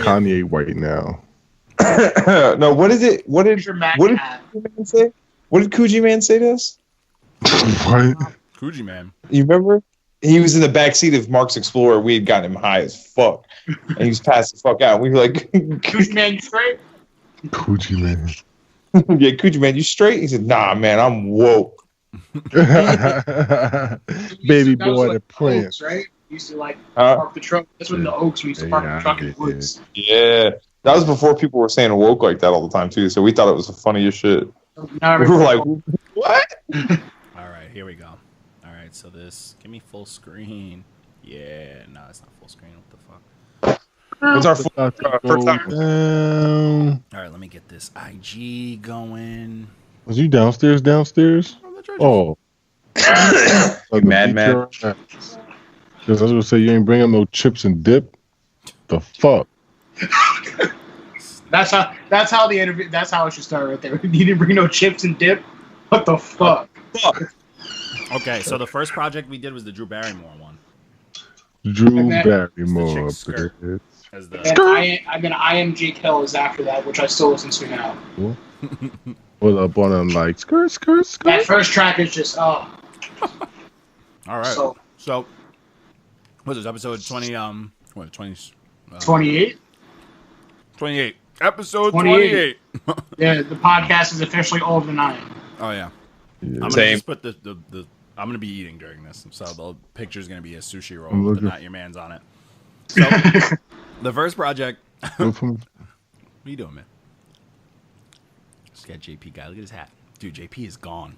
Kanye white now. No, what is it? What did Coogee Man say? What did Coogee Man say to us? What? Coogee Man. You remember? He was in the backseat of Mark's Explorer. We had gotten him high as fuck, and he was passed the fuck out. We were like, Coogee Man, you straight? Coogee Man. Yeah, Coogee Man, you straight? He said, nah, man, I'm woke. Baby boy, the prince. Right? You used to park the truck. That's when the Oaks we used to park the truck in the woods. Yeah. That was before people were saying woke like that all the time, too. So we thought it was the funniest shit. We were like, what? All right, here we go. All right, so this, give me full screen. Yeah, no, it's not full screen. What the fuck? What's our first time? All right, let me get this IG going. Was you downstairs? Oh. Mad. Because I was going to say, you ain't bring up no chips and dip? The fuck? That's how the interview. That's how it should start right there. You didn't bring no chips and dip. What the fuck? Okay, so the first project we did was the Drew Barrymore one. Barrymore. And then IamJakeHill is after that, which I still listen to now. Pull up on them like skirt. That first track is just All right. So what's this episode 20? 28. 28. Episode 28. Yeah, the podcast is officially over than I am. Oh yeah. I'm gonna just put the I'm gonna be eating during this, so the picture's gonna be a sushi roll with the Not Your Man's on it. So the first project. What are you doing, man? Just got JP guy. Look at his hat, dude. JP is gone.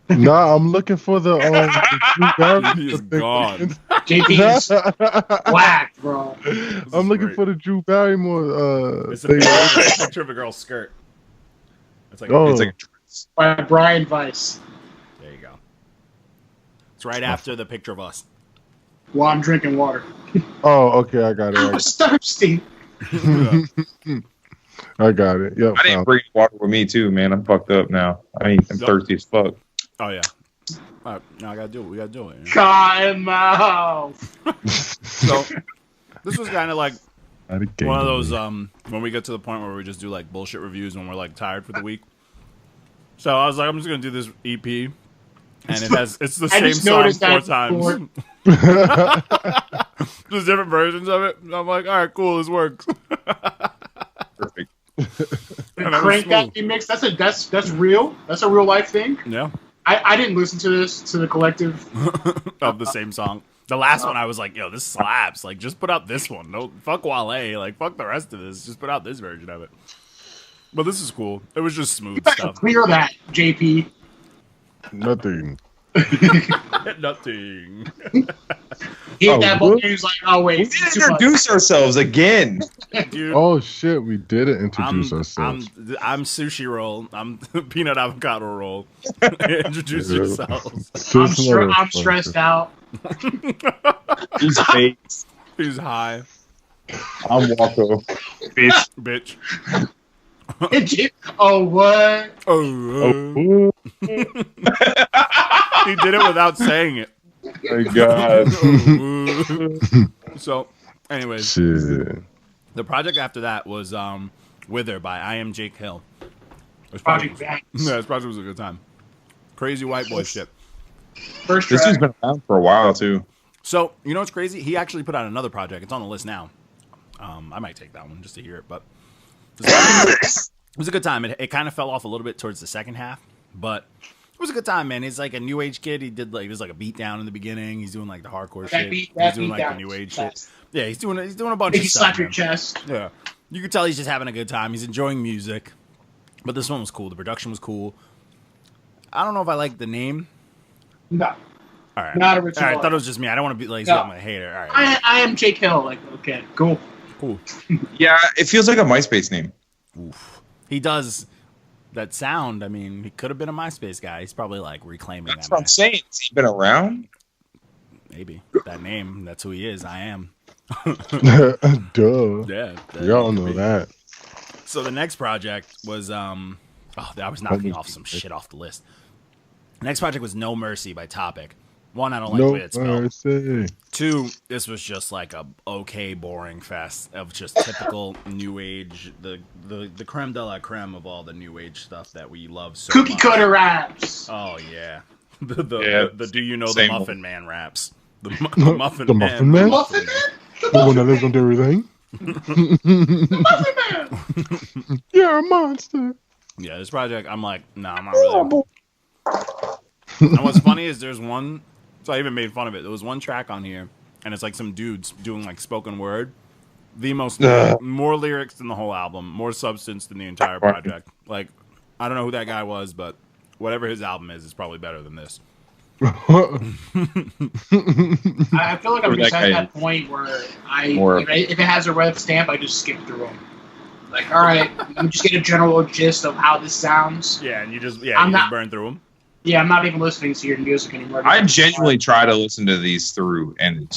Nah, I'm looking for the. JP is gone. JP is black, bro. I'm looking for the Drew Barrymore. It's a picture of a girl's skirt. It's like by Brian Weiss. There you go. It's right after the picture of us. While I'm drinking water. Oh, okay, I got it. I was thirsty. I got it. Yep. I didn't bring water with me too, man. I'm fucked up now. I'm thirsty as fuck. Oh yeah. All right, now I gotta do it. We gotta do it. Cut him out. So this was kind of like one of those when we get to the point where we just do like bullshit reviews when we're like tired for the week. So I was like, I'm just gonna do this EP, and it's the same song 4 times. Just different versions of it. And I'm like, all right, cool, this works. Perfect. Crank that remix. That's real. That's a real life thing. Yeah. I didn't listen to the collective of the same song. The last one I was like, yo, this slaps. Like, just put out this one. No, fuck Wale. Like, fuck the rest of this. Just put out this version of it. But this is cool. It was just smooth stuff. Clear that, JP. Nothing. Nothing. He hit that button. He was like, "Oh wait, we didn't introduce ourselves again." Dude, oh shit, we didn't introduce ourselves. I'm sushi roll. I'm peanut avocado roll. Introduce yourselves. I'm stressed out. He's baked. He's high. I'm Walko. Bitch. Oh what? Oh. He did it without saying it. My God. So, anyways, shit. The project after that was Wither by IamJakeHill. This project was a good time. Crazy white boy shit. First this has been around for a while too. So, you know what's crazy? He actually put out another project. It's on the list now. I might take that one just to hear it, but it was a good time. It kind of fell off a little bit towards the second half, but it was a good time, man. He's like a new age kid. He was like a beat down in the beginning. He's doing like the hardcore shit. He's doing like the new age shit. Yeah, he's doing a bunch of stuff. You slap your chest. Yeah, you could tell he's just having a good time. He's enjoying music, but this one was cool. The production was cool. I don't know if I like the name. No. All right. Not original. All right, I thought it was just me. I don't want to be like I'm a hater. All right. IamJakeHill. Like, okay, cool. Yeah, it feels like a MySpace name. Oof. He does that sound. I mean, he could have been a MySpace guy. He's probably like reclaiming That's what I'm saying. Has he been around? Maybe. That name, that's who he is. I am. Duh. Yeah. Y'all know that. So the next project was I was knocking off some shit off the list. The next project was No Mercy by Topik, One, I don't like the way it's spelled. Two, this was just like a okay boring fest of just typical new age, the creme de la creme of all the new age stuff that we love so Cookie much. cutter raps. Oh yeah, the do you know the Muffin Man raps? The Muffin Man. Muffin Man. Muffin Man. The one that lives under everything. Muffin Man. You're a monster. Yeah, this project, I'm like, nah, I'm not really. And what's funny is there's one. So I even made fun of it. There was one track on here, and it's like some dudes doing like spoken word. The most more lyrics than the whole album, more substance than the entire project. Like, I don't know who that guy was, but whatever his album is probably better than this. I feel like I'm just at that point where if it has a red stamp, I just skip through them. Like, all right, you just get a general gist of how this sounds. Yeah, and you just burn through them. Yeah, I'm not even listening to your music anymore. I genuinely try to listen to these through, and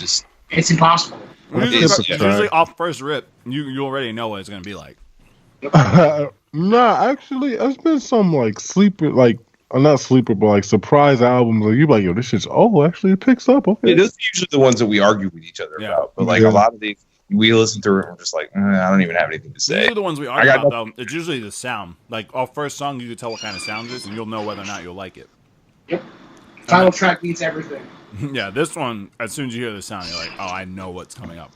it's impossible. It's usually off first rip. You already know what it's gonna be like. Nah, actually, there's been some like sleeper, like not sleeper, but like surprise albums. Like you like, yo, this shit's actually it picks up. Okay, yeah, those are usually the ones that we argue with each other about. But like a lot of these, we listen through it and we're just like, I don't even have anything to say. These are the ones we argue about, though. It's usually the sound. Like our first song, you can tell what kind of sound it is, and you'll know whether or not you'll like it. Yep. Title track beats everything. Yeah, this one, as soon as you hear the sound, you're like, oh, I know what's coming up.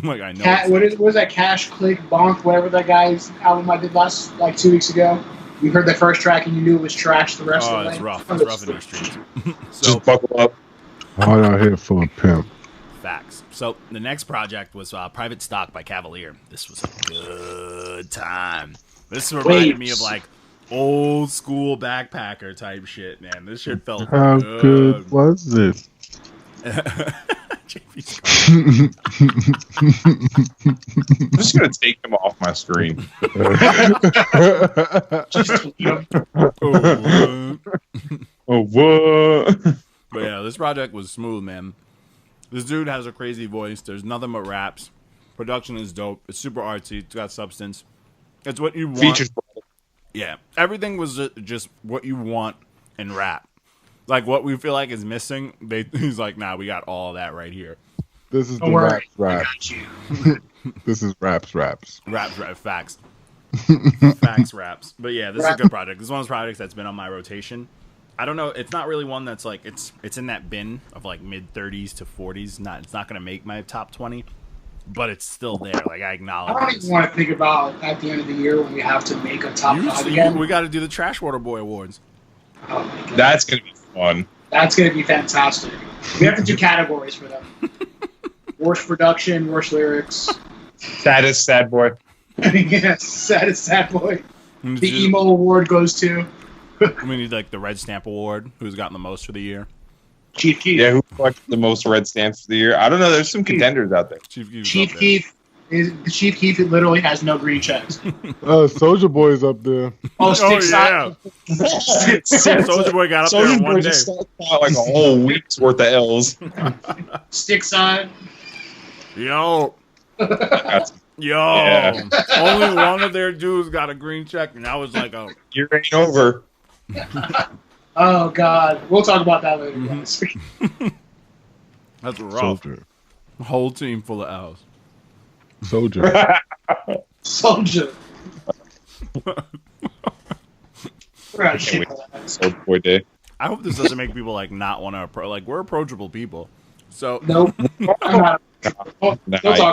Like, I know. What was that? Cash, Click, Bonk, whatever that guy's album I did 2 weeks ago. You heard the first track and you knew it was trash the rest of the way. It's rough. It's rough in the streets. So, just buckle up. All out here for a pimp. Facts. So, the next project was Private Stock by Cavalier. This was a good time. This reminded me of, like, old school backpacker type shit, man. This shit felt How good was this? I'm just gonna take them off my screen. Oh what? But yeah, this project was smooth, man. This dude has a crazy voice. There's nothing but raps. Production is dope. It's super artsy. It's got substance. It's what you want. Features. Yeah, everything was just what you want in rap. Like, what we feel like is missing, he's like, nah, we got all that right here. This is the rap. This is raps. Facts. Facts raps. But yeah, this is a good project. This is one of those projects that's been on my rotation. I don't know. It's not really one that's like, it's in that bin of like mid-30s to 40s. It's not going to make my top 20. But it's still there. Like, I acknowledge. I don't even want to think about at the end of the year when we have to make a top 5 again. We got to do the Trash Water Boy Awards. Oh my God. That's gonna be fun. That's gonna be fantastic. We have to do categories for them. Worst production, worst lyrics. Saddest sad boy. Yes, saddest sad boy. The emo award goes to. We need like the Red Stamp Award. Who's gotten the most for the year? Chief Keef. Yeah, who collected the most red stamps for the year? I don't know. There's some contenders out there. Chief Keef. Chief Keef literally has no green checks. Soulja Boy's up there. Oh, Stickside. Soulja Boy got up there in one day. Just like a whole week's worth of L's. Stickside. Yo. Yeah. Only one of their dudes got a green check, and I was like, oh. You're ain't over. Oh, God. We'll talk about that later, guys. That's rough. Soulja. Whole team full of L's. Soulja. Soulja. Soulja Boy Day. I hope this doesn't make people like not want to like we're approachable people. So nope. Don't talk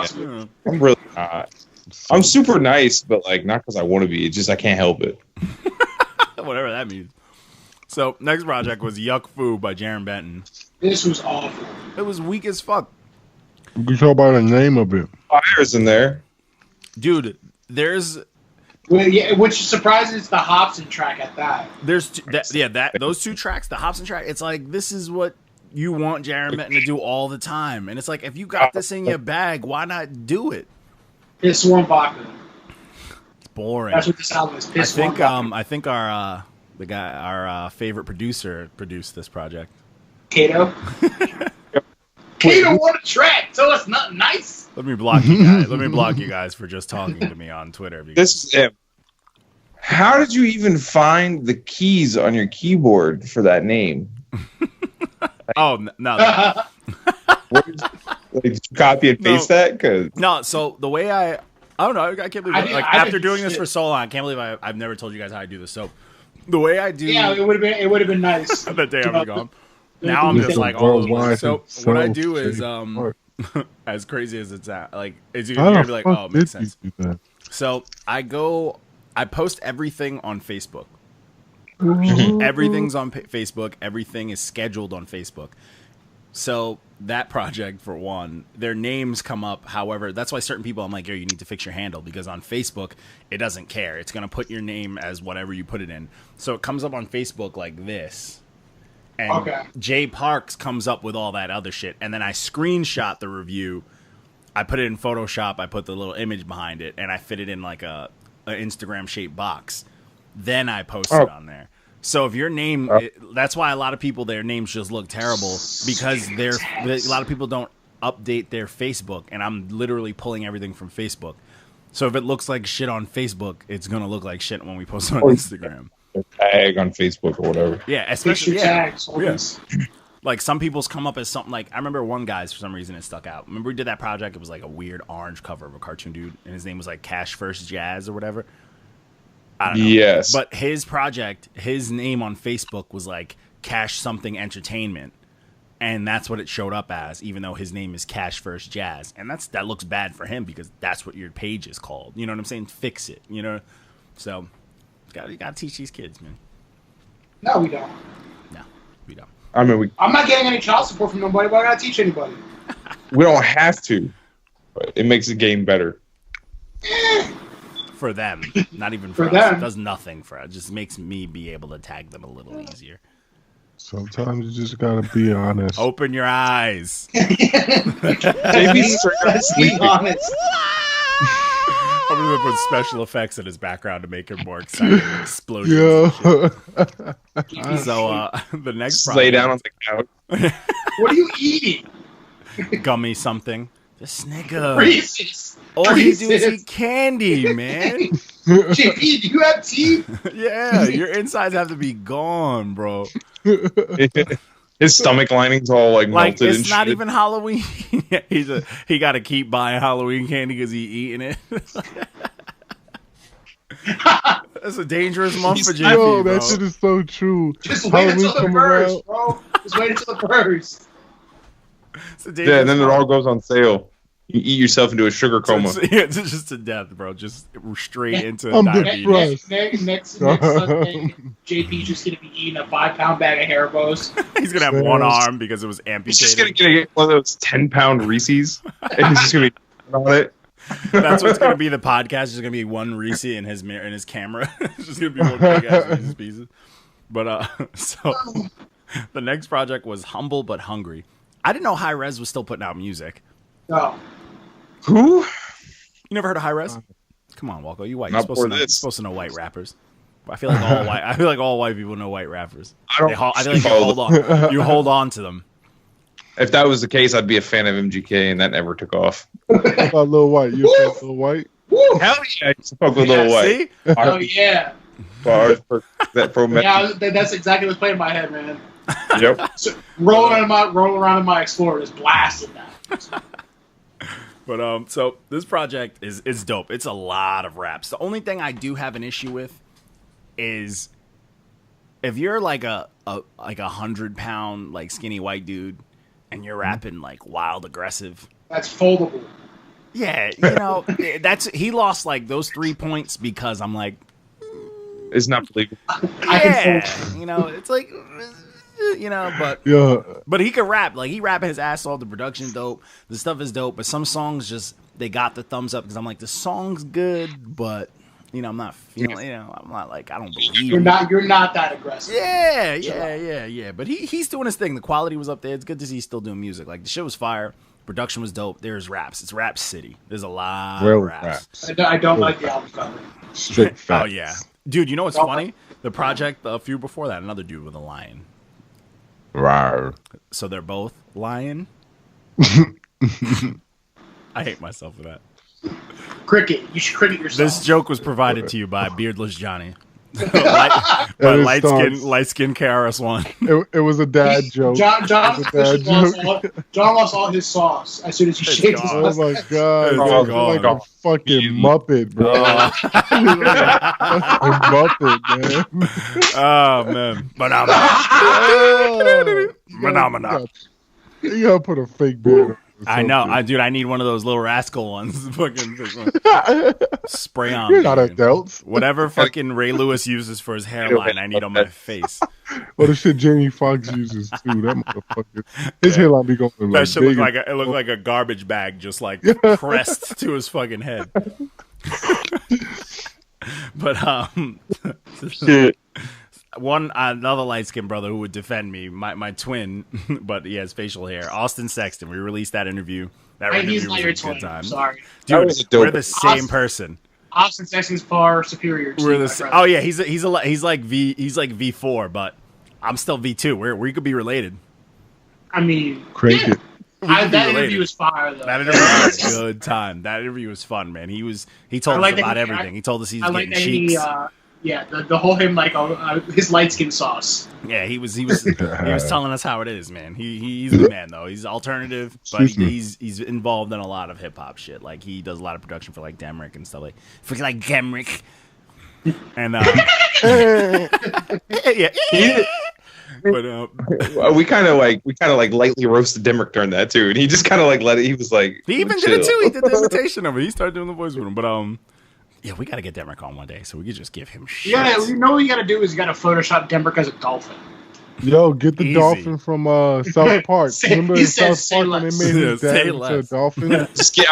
to me. I'm really not. I'm super nice, but like not because I want to be. It's just I can't help it. Whatever that means. So next project was Yuck Fu by Jarren Benton. This was awful. It was weak as fuck. You can talk about the name of it. Fire's in there, dude. There's. Well, yeah, which surprises the Hobson track at that. There's those two tracks, the Hobson track. It's like this is what you want Jarren Benton to do all the time, and it's like if you got this in your bag, why not do it? Piss Warm Vodka. It's boring. That's what this album is. Piss Warm Vodka. I think our favorite producer produced this project. Kato. Kato won a track. Tell us nothing nice. Let me block you guys. Let me block you guys for just talking to me on Twitter. This is him. How did you even find the keys on your keyboard for that name? Oh no. Did you copy and paste that? Cause no. So the way I don't know. I can't believe after doing this for so long, I can't believe I've never told you guys how I do this. So the way I do, yeah, it would have been nice. The day I'm gone. Now I'm just like all over. So what I do is as crazy as it's at, like you're gonna be like, oh, it makes sense. So I post everything on Facebook. Everything's on Facebook. Everything is scheduled on Facebook. So that project, for one, their names come up. However, that's why certain people, I'm like, yo, you need to fix your handle, because on Facebook, it doesn't care. It's going to put your name as whatever you put it in. So it comes up on Facebook like this. And Jay Parks comes up with all that other shit. And then I screenshot the review. I put it in Photoshop. I put the little image behind it. And I fit it in like a Instagram-shaped box. Then I post it on there. So if your name, that's why a lot of people, their names just look terrible, because a lot of people don't update their Facebook, and I'm literally pulling everything from Facebook. So if it looks like shit on Facebook, it's going to look like shit when we post on Instagram. Tag on Facebook or whatever. Yeah, especially tags. Yes. Like some people's come up as something like, I remember one guy's, for some reason it stuck out. Remember we did that project? It was like a weird orange cover of a cartoon dude, and his name was like Cash First Jazz or whatever. I don't know. Yes. But his project, his name on Facebook was like Cash Something Entertainment. And that's what it showed up as, even though his name is Cash First Jazz. And that looks bad for him, because that's what your page is called. You know what I'm saying? Fix it, you know? So you gotta teach these kids, man. No, we don't. No, we don't. I mean, I'm not getting any child support from nobody, but I gotta teach anybody. We don't have to, but it makes the game better. For them, not even for us. Them. It does nothing for us. It just makes me be able to tag them a little easier. Sometimes you just gotta be honest. Open your eyes. JB's be honest. I'm gonna put special effects in his background to make him more excited. Explosions. So the next project, lay down on the couch. What are you eating? Gummy something. This nigga. Reese's. All he do is eat candy, man. JP, do you have teeth? Yeah, your insides have to be gone, bro. His stomach lining's all like melted. It's and not shit. Even Halloween. He got to keep buying Halloween candy because he eating it. That's a dangerous month for JP. Yo, that shit is so true. Just wait until the first, bro. Just wait until the first. Yeah, and then it all goes on sale. You eat yourself into a sugar coma. It's just to death, bro. Just straight into diabetes. Next Sunday, JP's just going to be eating a 5-pound bag of Haribo's. He's going to have one arm because it was amputated. He's just going to get one of those 10-pound Reese's, and he's just going to be on it. That's what's going to be the podcast. It's going to be one Reese in his mirror, in his camera. It's just going to be one big ass Reese's Pieces. But so the next project was Humble But Hungry. I didn't know Hi-Rez was still putting out music. No. Who? You never heard of Hi-Rez? Come on, Walko. You white. You're supposed to know white rappers. I feel like all white. I feel like all white people know white rappers. I feel like you hold on to them. If that was the case, I'd be a fan of MGK, and that never took off. How about Lil White? You a fan of Lil White? Woo! Hell yeah, I used to fuck with Lil White. See? Oh yeah. Yeah, that's exactly what's playing in my head, man. Yep. So, rolling around in my Explorer, just blasting that. But so this project is dope. It's a lot of raps. The only thing I do have an issue with is if you're like a 100-pound like skinny white dude and you're rapping like wild aggressive. That's foldable. Yeah, he lost like those 3 points because I'm like, it's not believable. Yeah, it's like. But he can rap. Like he rapping his ass off. The production's dope. The stuff is dope. But some songs just they got the thumbs up because I'm like the song's good, but I'm not feeling. I'm not like I don't believe. You're not that aggressive. Yeah. But he's doing his thing. The quality was up there. It's good to see he's still doing music. Like the shit was fire. Production was dope. There's raps. It's Rap City. There's a lot of raps. I don't like the album cover. Straight facts. Oh yeah, dude. You know what's funny? The project a few before that, another dude with a lion. Rawr. So they're both lion. I hate myself for that. Cricket. You should cricket yourself. This joke was provided to you by Beardless Johnny. light skin KRS-One. It was a dad joke. John lost all his sauce as soon as he shaved his mustache. Oh my god! Like a fucking Muppet, bro. Muppet, man. Oh man, phenomenal. You gotta put a fake beard on. I know, I need one of those Little Rascal ones. Fucking spray on. You're not adults. Whatever fucking Ray Lewis uses for his hairline, I need on my face. Well, the shit Jamie Foxx uses too. That motherfucker. His hairline be going. That shit looked like a garbage bag, just like pressed to his fucking head. But shit. Another light skinned brother who would defend me, my twin, but he has facial hair. Austin Sexton. We released that interview. That interview was a good time. Sorry, dude. We're the same person. Austin Sexton's far superior. Oh yeah, he's like V4, but I'm still V2. We could be related. I mean, crank it. That interview was fire though. That interview was a good time. That interview was fun, man. He told us about everything. He told us he's getting cheeks. Yeah, the whole him like his light skin sauce. Yeah, he was telling us how it is, man. He's the man though. He's alternative, but he's involved in a lot of hip hop shit. Like he does a lot of production for like Demrick and stuff like Demrick. And yeah. But we kind of lightly roasted Demrick during that too, and he just kind of like let it. He was like, he even did it too. He did the imitation of it. He started doing the voice with him, but yeah, we got to get Demrick on one day, so we could just give him shit. Yeah, you know what you got to do is you got to Photoshop Demrick as a dolphin. Yo, get the dolphin from South Park. Remember in South Park when they made his dad into a dolphin? I'm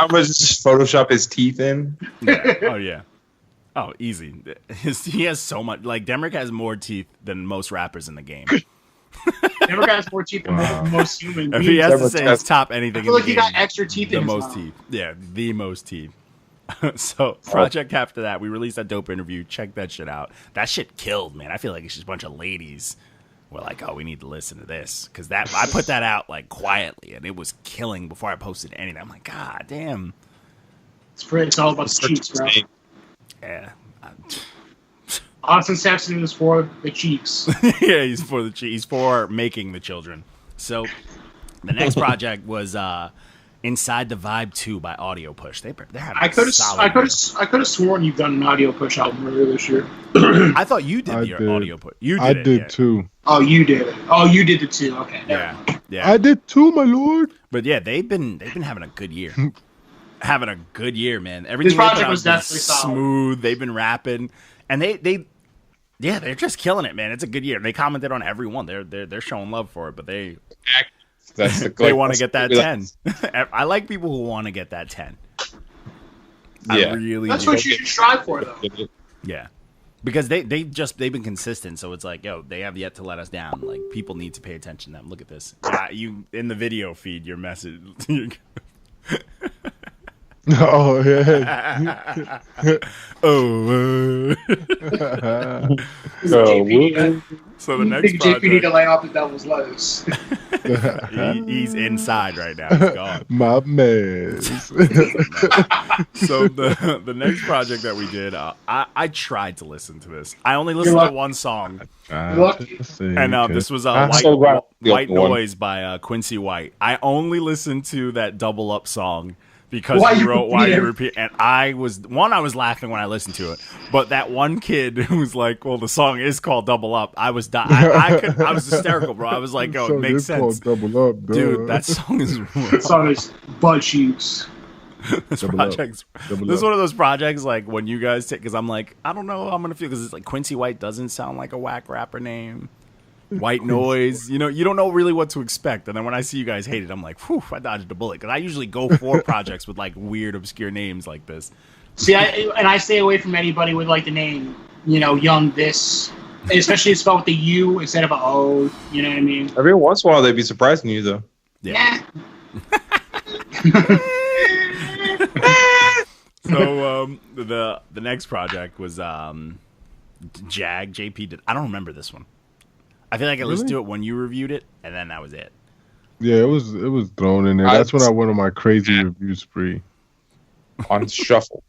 gonna just Photoshop his teeth in. Yeah. Oh yeah. Oh, easy. He has so much. Like Demrick has more teeth than most rappers in the game. Demrick has more teeth than most humans. If he has to say his top anything, I feel like he got extra teeth. The most teeth. Yeah, the most teeth. So project after that, we released that dope interview. Check that shit out. That shit killed, man. I feel like it's just a bunch of ladies were like, oh, we need to listen to this, because that I put that out like quietly and it was killing before I posted anything. I'm like, god damn, it's all about the cheeks, bro. Yeah. Austin Sexton is for the cheeks. Yeah, he's for the cheeks. He's for making the children. So the next project was Inside the Vibe 2 by Audio Push. They're having I could have sworn you've done an Audio Push album earlier this year. I thought you did your Audio Push. I did too. Oh, you did it. Oh, you did it too. Okay. Yeah. I did too, my lord. But yeah, they've been having a good year. Having a good year, man. Everything this project was definitely smooth. They've been rapping, and they're just killing it, man. It's a good year. They commented on every one. They're showing love for it, but they want to get that 10. I like people who want to get that 10. Yeah, that's what you should strive for, though. Yeah, because they've been consistent. So it's like, yo, they have yet to let us down. Like people need to pay attention to them. Look at this. You in the video feed, your message. Oh yeah. So the next project, JP need to lay off the devil's lettuce. He's inside right now. He's gone. My man. So the next project that we did, I tried to listen to this. I only listened to one song. And this was White Noise by Quincey White. I only listened to that Double Up song because he wrote Why You Repeat, and I was laughing when I listened to it, but that one kid who was like, well, the song is called Double Up, I was hysterical, bro. I was like, oh, it makes sense. Double Up, dude, that song is that song is butt cheeks. This is one of those projects like when you guys take, because I'm like, I don't know how I'm gonna feel, because it's like Quincey White doesn't sound like a whack rapper name. White Noise, you don't know really what to expect, and then when I see you guys hate it, I'm like, whew, I dodged a bullet, because I usually go for projects with like weird, obscure names like this. See, I stay away from anybody with like the name, Young this, especially it's spelled with the U instead of a O. You know what I mean? Every once in a while, they'd be surprising you, though. Yeah. So the next project was JP did. I don't remember this one. I feel like I listened to it when you reviewed it, and then that was it. Yeah, it was thrown in there. That's when I went on my crazy review spree. On shuffle.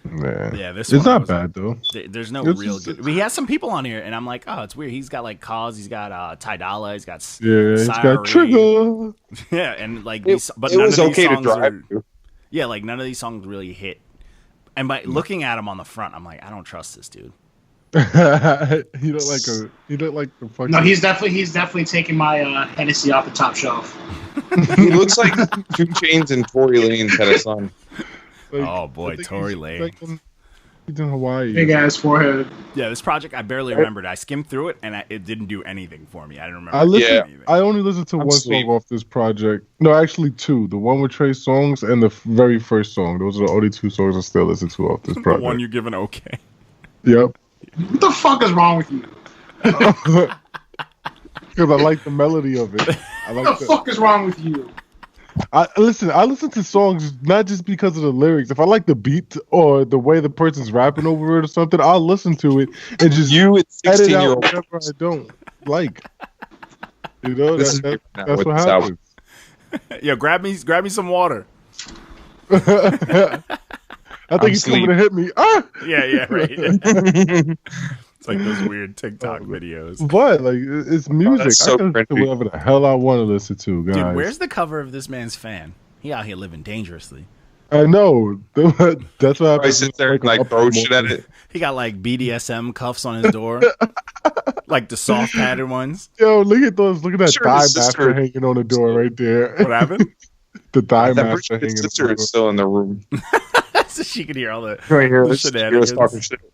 Yeah, this it's one not was bad though. There's no It's real just- good. I mean, he has some people on here, and I'm like, oh, it's weird. He's got like Cause, he's got Ty Dolla, he's got He's got Trigger. Yeah, and like It, but it none was of these okay to songs drive are, to. yeah, like none of these songs really hit. And by looking at him on the front, I'm like, I don't trust this dude. He looked like the fucking. No, he's definitely taking my Hennessy off the top shelf. He looks like 2 Chainz and Tory Lanez had a son. like, Oh boy, I think Tory he's Lanez. He's in Hawaii. Big ass forehead. Yeah, this project I barely remembered. I skimmed through it, and it didn't do anything for me. I didn't remember. Anything. I only listened to I'm one sweet. song off this project. No, actually 2. The one with Trey Songz and the very first song. Those are the only 2 songs I still listen to off this The project. one you give an okay. Yep. What the fuck is wrong with you? Because I like the melody of it. I like What the fuck is wrong with you? I listen to songs not just because of the lyrics. If I like the beat or the way the person's rapping over it or something, I'll listen to it and just You at edit 16-year-old. out whatever I don't like. You know, This is that's now what with this happens. Yo, grab me some water. I think I'm he's coming to asleep. hit me. Ah! Yeah, right. It's like those weird TikTok videos. What? Like, it's music. that's so I can listen to cringy. whatever the hell I want to listen to, guys. Dude, where's the cover of this man's fan? He out here living dangerously. I know. That's what I happens. sit there and like throw shit at it. He got like BDSM cuffs on his door, like the soft pattern ones. Yo, look at those. Look at that Sure, thigh his master sister- hanging on the door right there. What happened? The thigh I'm pretty master sure hanging his on sister the is still in the room. So she could hear all the Right here, the this shenanigans. talking shit. Is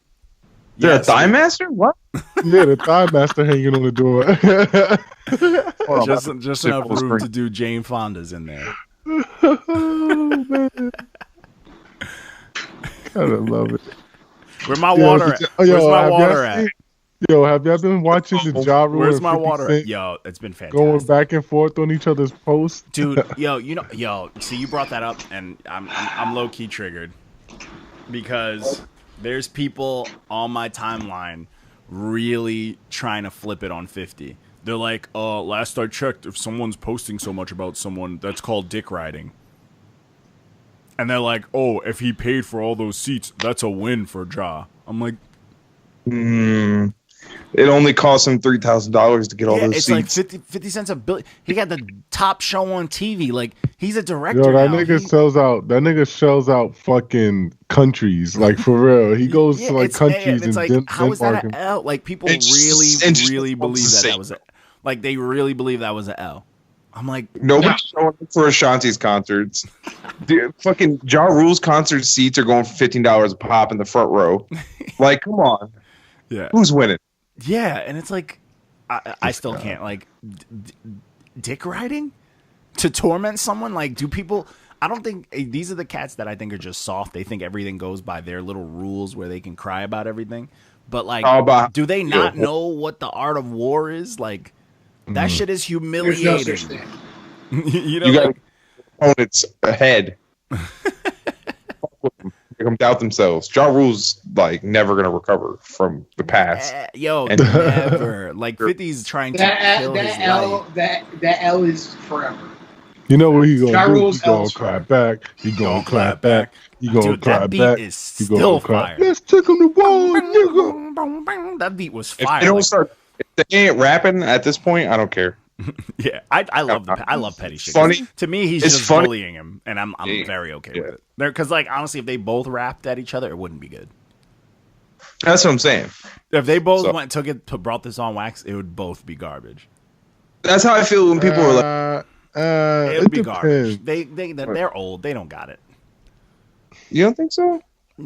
there Yeah, a thigh master? What? door. Yeah, the thigh master hanging on the door. Hold on, just enough room to do Jane Fonda's in there. Oh, man. Gotta love it. Where my water at? Where's my have water y'all at? seen- Yo, have y'all been watching the Ja Rule Where's and my 50 water Cent at? Yo, it's been fantastic. going back and forth on each other's posts? Dude, see, you brought that up, and I'm low key triggered because there's people on my timeline really trying to flip it on 50. They're like, last I checked, if someone's posting so much about someone, that's called dick riding. And they're like, oh, if he paid for all those seats, that's a win for Ja. I'm like, It only cost him $3,000 to get all those it's seats. like 50 cents a bill. He got the top show on TV. Like, he's a director Yo, that now. nigga sells out. That nigga shells out fucking countries. Like, for real. He goes to, like, countries it's and like, how is that an L? Like, people It's just- really, it's just really believe the that same. was a, like, they really believe that was an L. I'm like, Nobody's showing up for Ashanti's concerts. Dude, fucking Ja Rule's concert seats are going for $15 a pop in the front row. Like, come on. yeah, Who's winning? yeah, and it's like, I still can't, like, dick riding to torment someone. Like, do people? I don't think these are the cats that I think are just soft. They think everything goes by their little rules where they can cry about everything. But like, do they not know what the art of war is? Like, that shit is There's humiliating. no such thing. You know, You got like, opponents ahead. Make them doubt themselves. Ja Rule's like never gonna recover from the past. yo, And- never. Like 50's trying to kill his life. That L is forever. You know what he gonna Ja do? He Rule's gonna L's clap back. He gonna clap back. He gonna Dude, clap that beat back. is He gonna still clap. fire. Let's take him to war, nigga. That beat was If fire. they don't Like, start, if they ain't rapping at this point, I don't care. yeah, I love petty shit. Funny. To me, he's It's just funny. bullying him, and I'm Yeah. very okay Yeah. with it. Because like honestly, if they both rapped at each other, it wouldn't be good. That's what I'm saying. If they both So- took it, brought this on wax, it would both be garbage. That's how I feel when people are like, It would it be garbage. depends. They're old. They don't got it. "You don't think so?"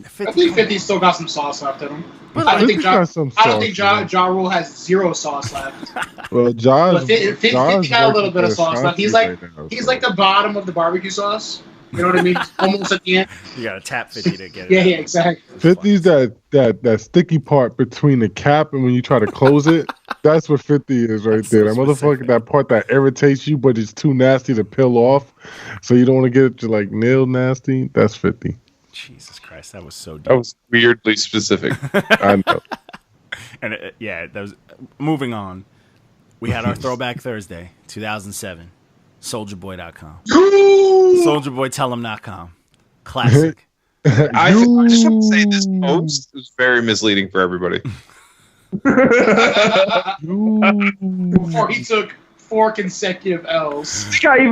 50, I think 50 still got some sauce left in him. But I don't think 50's Ja, got some I don't sauce, think Ja, man. Ja Rule has zero sauce left. Well, Josh, But 50 got a little bit of sauce left. He's like the bottom of the barbecue sauce. You know what I mean? Almost at the end. you got to tap 50 to get it. Yeah, out. yeah, exactly. 50's that sticky part between the cap and when you try to close it. That's what 50 is right That's there. so That motherfucker, specific. that part that irritates you, but it's too nasty to peel off, so you don't want to get it to like nail nasty. That's 50. Jesus Christ, that was so deep. That was weirdly specific. I know. And that was moving on. We had our Throwback Thursday, 2007. SouljaBoy.com. SouljaBoyTellHim.com. Classic. I just want to say this post is very misleading for everybody. Before he took 4 consecutive L's. Okay.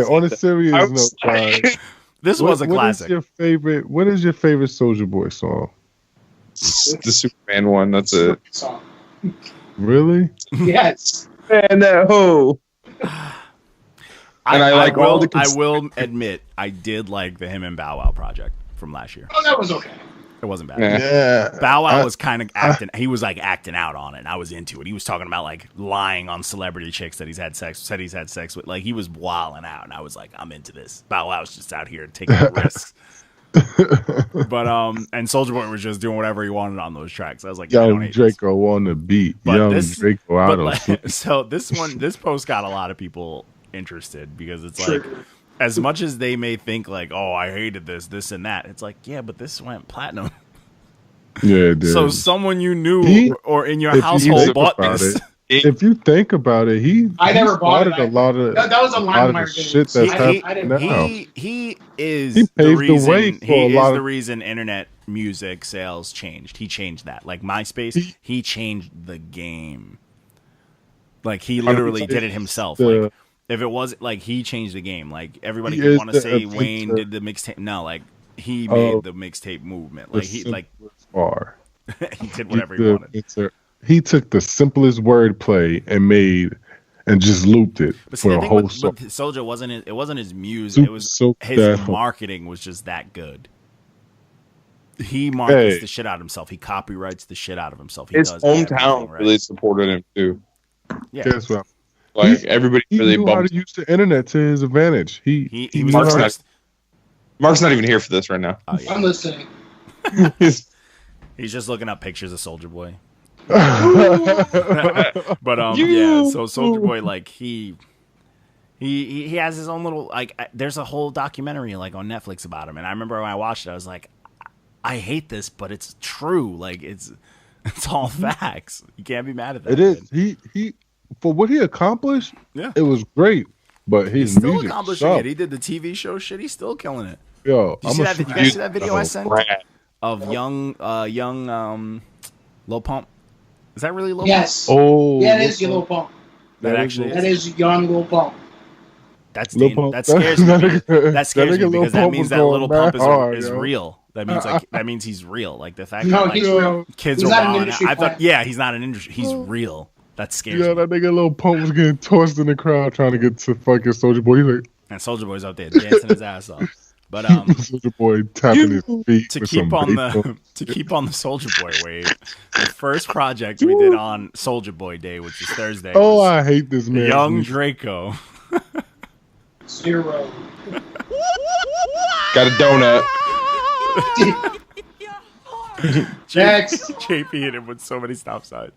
On a serious note, guys, this was a classic. What is your favorite Soulja Boy song? The Superman one. That's it. Song. Really? Yes. And that hoe. I will admit, I did like the him and Bow Wow project from last year. Oh, that was okay. It wasn't bad. Yeah. Bow Wow was kind of acting. He was like acting out on it. And I was into it. He was talking about like lying on celebrity chicks that he's had sex with. Like he was wilding out, and I was like, I'm into this. Bow Wow was just out here taking risks. But and Soulja Boy was just doing whatever he wanted on those tracks. I was like, Young Drako on the beat. Drako out. So this post got a lot of people interested because it's like, as much as they may think like, oh, I hated this and that, it's like, yeah, but this went platinum. Yeah, it did. So someone you knew or in your household bought this. If you think about it, I never bought it. A lot of that was a line of my shit that's happening now. He is the reason internet music sales changed. He changed that. Like MySpace, he changed the game. Like he literally did it himself. Like if it was like he changed the game. Like everybody could want to say Wayne did the mixtape. No, like he made the mixtape movement. Like he he did whatever he wanted. He took the simplest wordplay and just looped it for a whole song. But Soulja wasn't his music. It was his marketing was just that good. He markets the shit out of himself. He copyrights the shit out of himself. His hometown really supported him too. Yeah. Guess what? Like everybody really knew how to use the internet to his advantage. He was Mark's not even here for this right now. Oh, yeah. I'm listening. He's just looking up pictures of Soulja Boy. But so Soulja Boy, like he has his own little like. There's a whole documentary like on Netflix about him, and I remember when I watched it, I was like, I hate this, but it's true. Like it's all facts. You can't be mad at that. It is. He for what he accomplished. Yeah, it was great. But he's still accomplishing it. He did the TV show shit. He's still killing it. Yo, you guys see that video I sent of young Lil Pump? Is that really Lil Pump? Yes. Oh, yeah, it is Lil Pump. That is young Lil Pump. That scares me. That scares me because that means that Lil Pump is real. That means he's real. Like the fact that he's real. Kids are wilding out. I thought, he's not an industry. He's real. That scares me. Yeah, that nigga Lil Pump was getting tossed in the crowd trying to get to fucking Soulja Boy. He's like, and Soulja Boy's up there dancing his ass off. But Soulja Boy tapping his feet to keep on the Soulja Boy wave. The first project we did on Soulja Boy Day, which is Thursday. Oh, I hate this man. Young Drako. 0. Got a donut. Next. JP hit him with so many stop signs.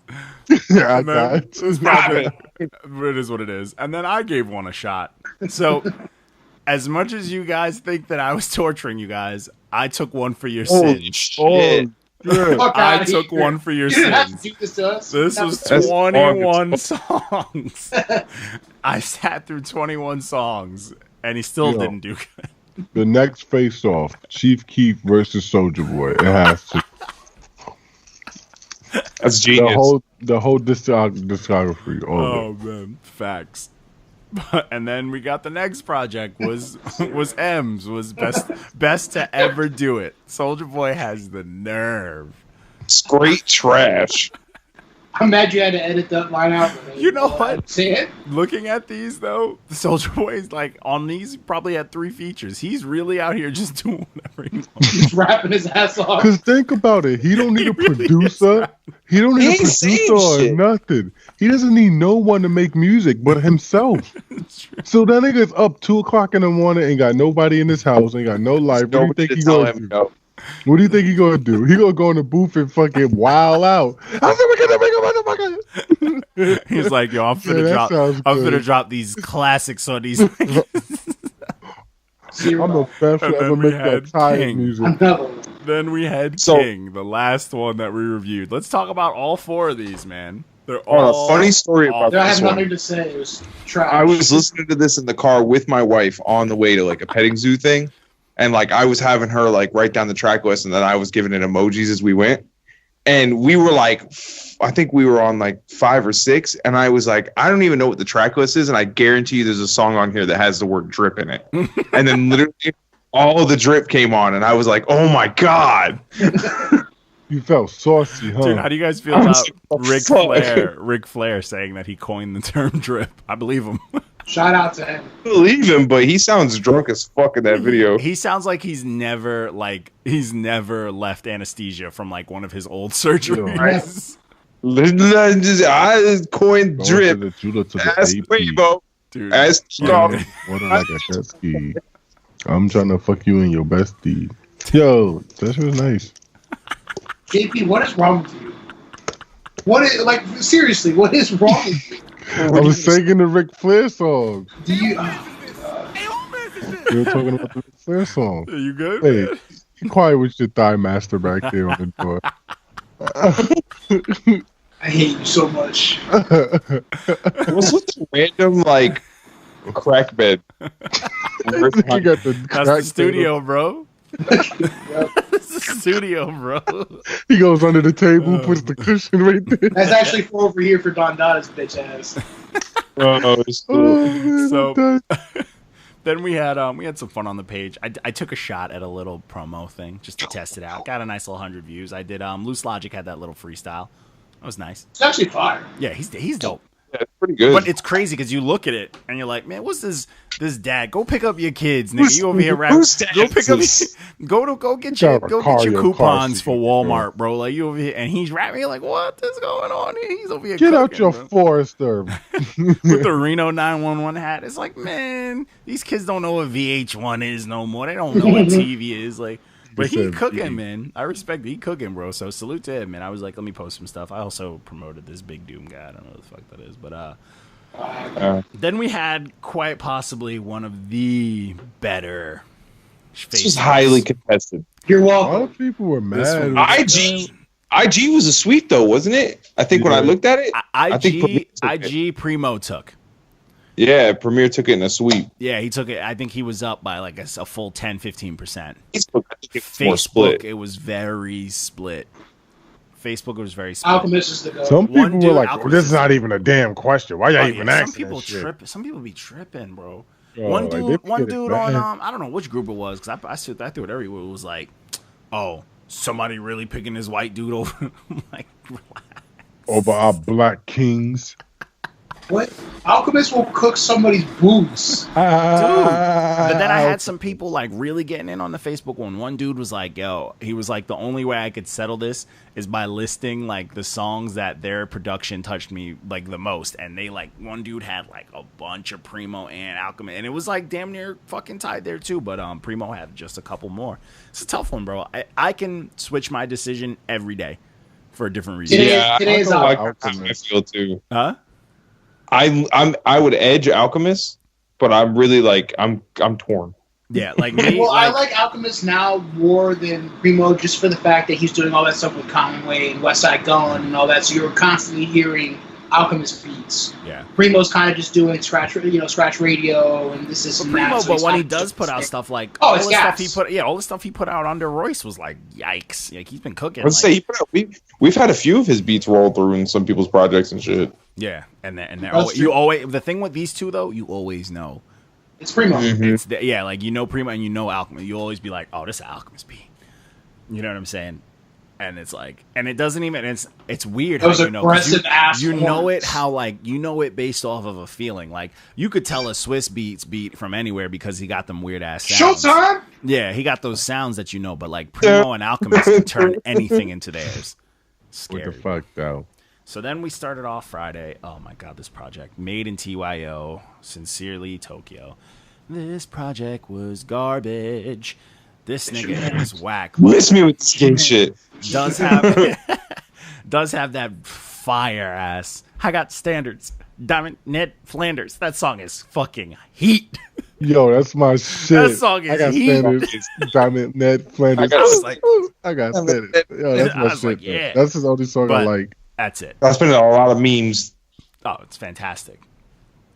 Yeah, I got it is what it is. And then I gave one a shot. So, as much as you guys think that I was torturing you guys, I took one for your sins. I took one for your sins. This was 21 songs. I sat through 21 songs, and he still didn't do good. The next face-off, Chief Keef versus Soulja Boy. It has to. That's genius. The whole discography. Oh man, facts. And then we got the next project was M's was best to ever do it. Soulja Boy has the nerve. Straight trash. I'm mad you had to edit that line out. You know what? Say it. Looking at these though, the Soulja Boy's like on these probably had 3 features. He's really out here just doing whatever he wants. He's rapping his ass off. Cause think about it, he don't need a producer. He don't need a producer or nothing. He doesn't need no one to make music but himself. So that nigga's up 2:00 in the morning, ain't got nobody in his house, ain't got no life. What do you think he gonna do? What do you think he gonna do? He gonna go in the booth and fucking wild out. He's like, yo, I'm finna drop these classics on these. I'm the best to ever make that tired music. Then we had King, the last one that we reviewed. Let's talk about all 4 of these, man. They're all a funny story about this. I have nothing to say. It was trash. I was listening to this in the car with my wife on the way to like a petting zoo thing. and like I was having her like write down the track list, and then I was giving it emojis as we went. And we were like, I think we were on like 5 or 6, and I was like, I don't even know what the track list is, and I guarantee you there's a song on here that has the word drip in it. And then literally all the drip came on, and I was like, oh my God. You felt saucy, huh? Dude, how do you guys feel about Ric Flair saying that he coined the term drip? I believe him. Shout out to him. I believe him, but he sounds drunk as fuck in that video. He sounds like he's never left anesthesia from like one of his old surgeries. I coined drip. Ask Weibo. Dude, ask What like a jet ski. I'm trying to fuck you in your bestie. Yo, that shit was nice. JP, what is wrong with you? What is like seriously? What is wrong with you? I was singing the Ric Flair song. Do you? You were talking about the Ric Flair song. Are you good? Hey, be quiet with your thigh master back there on the door. I hate you so much. What's with the random like crack bed? That's the studio, bro. It's the studio, bro. He goes under the table, puts the cushion right there. That's actually for over here for Don Donna's bitch ass. So then we had some fun on the page. I took a shot at a little promo thing just to test it out. Got a nice little 100 views. I did Loose Logic had that little freestyle. That was nice. It's actually fire. Yeah, he's dope. Yeah, it's pretty good. But it's crazy because you look at it and you're like, man, what's this dad? Go pick up your kids, nigga. You over here rapping. Go pick up go get your coupons for Walmart, bro. Like you over here and he's rapping. You're like, what is going on here? He's over here. Get cooking, out your bro. Forester With the Reno 911 hat. It's like, man, these kids don't know what VH1 is no more. They don't know what TV is. Like, but he cooking, man. I respect he cooking, bro. So salute to him, man. I was like, let me post some stuff. I also promoted this Big Doom guy. I don't know what the fuck that is, but then we had quite possibly one of the better. This was highly contested. You're A welcome. lot of people were mad. IG was a sweep though, wasn't it? I think when I looked at it, IG Primo took. Yeah, Premier took it in a sweep. Yeah, he took it. I think he was up by like a full 10-15%. Facebook, it was very split. Facebook was very split. Alchemist is the go. Some people were like, this is not even a damn question. Why y'all even asking Some people that shit? Some people be tripping, bro. Oh, one dude bad. on I don't know which group it was because I threw it everywhere. It was like, oh, somebody really picking this white dude over. I'm like, relax. Over our black kings. What? Alchemist will cook somebody's boots. Dude. But then I had some people like really getting in on the Facebook one. One dude was like, yo, he was like, the only way I could settle this is by listing like the songs that their production touched me like the most. And they like, one dude had like a bunch of Primo and Alchemist. And it was like damn near fucking tied there too. But Primo had just a couple more. It's a tough one, bro. I can switch my decision every day for a different reason. Today's I feel too. Huh? I would edge Alchemist, but I'm really like I'm torn. Yeah, like me. Well, I like Alchemist now more than Primo just for the fact that he's doing all that stuff with Conway and West Side Gun and all that. So you're constantly hearing Alchemist beats. Yeah. Primo's kind of just doing scratch radio and this is Primo, but when he does put out stuff like all the stuff he put out under Royce was like yikes. Like he's been cooking. Let's say we've had a few of his beats roll through in some people's projects and shit. Yeah, and you always the thing with these two though, you always know it's Primo. Mm-hmm. It's like you know Primo and you know Alchemist. You always be like, oh, this is Alchemist beat. You know what I'm saying? And it's like, and it doesn't even. It's weird. Those aggressive ass. You know it how like you know it based off of a feeling. Like you could tell a Swiss beat from anywhere because he got them weird ass sounds. Showtime. Yeah, he got those sounds that you know. But like Primo and Alchemist can turn anything into theirs. Scary. What the fuck though? So then we started off Friday. Oh my god, this project. MadeinTYO. Sincerely, Tokyo. This project was garbage. This nigga is whack. Miss me with the skin shit. Does have that fire ass. I got standards. Diamond Ned Flanders. That song is fucking heat. Yo, that's my shit. That song is I got heat. standards. Diamond Ned Flanders. I got standards. Yo, that's my shit. Like, yeah. That's his only song I like. That's it. That's been a lot of memes. Oh, it's fantastic.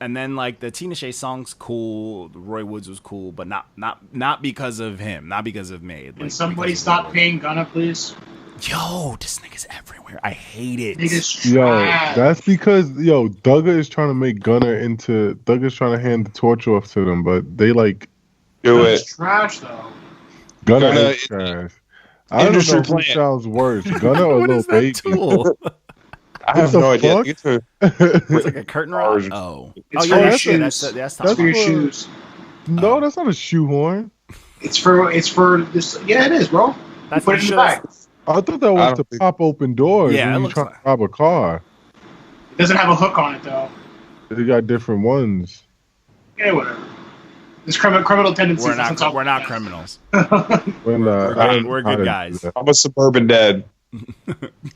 And then like the Tina Shay song's cool. Roy Woods was cool, but not because of him, not because of Made. Can somebody stop paying Gunna, please? Yo, this nigga's everywhere. I hate it. Yo, that's because Dugga is trying to make Gunna into. Dugga's trying to hand the torch off to them, but they like do it. Trash though. Gunna is trash. I don't know who sounds worse, Gunna or Lil Baby. I have no idea. It's like a curtain rod. It's for your shoes. That's for your shoes. No, that's not a shoehorn. It's for this. Yeah, it is, bro. That's put it in the back. I thought that was to pop open doors when you try to rob a car. It doesn't have a hook on it though. They got different ones. Yeah, whatever. There's criminal tendencies. We're not criminals. We're good guys. I'm a suburban dad.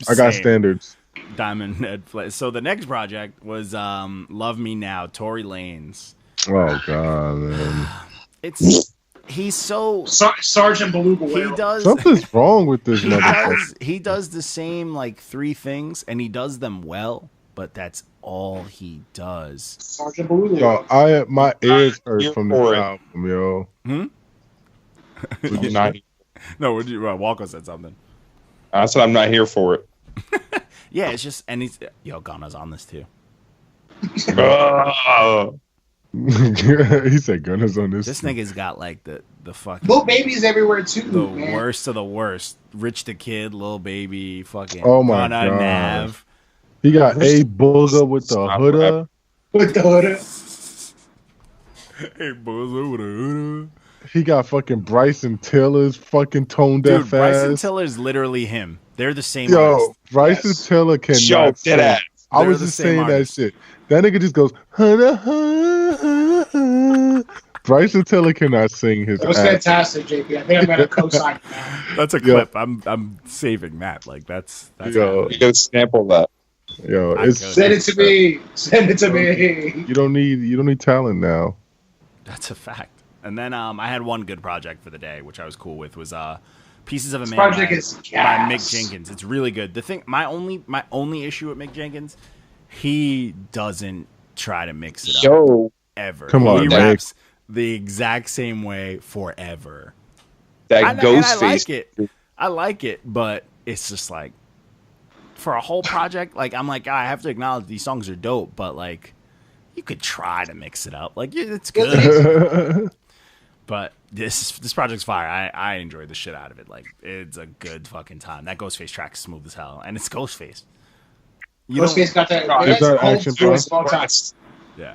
I got standards. Diamond Head Flay. So the next project was Love Me Now, Tory Lanez. Oh god, man. He's so Sergeant Beluga. He does something's wrong with this motherfucker. He does the same like 3 things and he does them well, but that's all he does. Sergeant Beluga. Yo, my ears hurt from this album, yo. No, Walker said something. I said I'm not here for it. Yeah, it's just Gunna's on this too. He said Gunna's on this. This nigga's got like the fucking Lil Baby's everywhere too. The man. Worst of the worst. Rich the Kid, Lil Baby, fucking my Gunna, god. Nav. He got a booger with the hoodah. With the hoodah. Hey, booger with the hoodah. He got fucking Bryson Tiller's fucking toned deaf ass. Bryson Tiller's literally him. They're the same. Yo, Bryson Tiller cannot sing. I was just saying that shit. That nigga just goes. Bryson Tiller cannot sing his. That was fantastic, JP. I think I'm gonna co-sign now. That's a clip. I'm saving that. Like that's yo. You gotta sample that. Yo, send it to me. Send it to me. You don't need talent now. That's a fact. And then I had one good project for the day, which I was cool with, was Pieces of a Man by Mick Jenkins. It's really good. The thing, my only issue with Mick Jenkins, he doesn't try to mix it up ever. Come on, he raps the exact same way forever. That ghost face. I like it, but it's just like for a whole project. Like I'm like, I have to acknowledge these songs are dope, but like you could try to mix it up. Like it's good. But this project's fire. I enjoyed the shit out of it. Like it's a good fucking time. That Ghostface track is smooth as hell, and it's Ghostface. Ghostface got that. Action Yeah.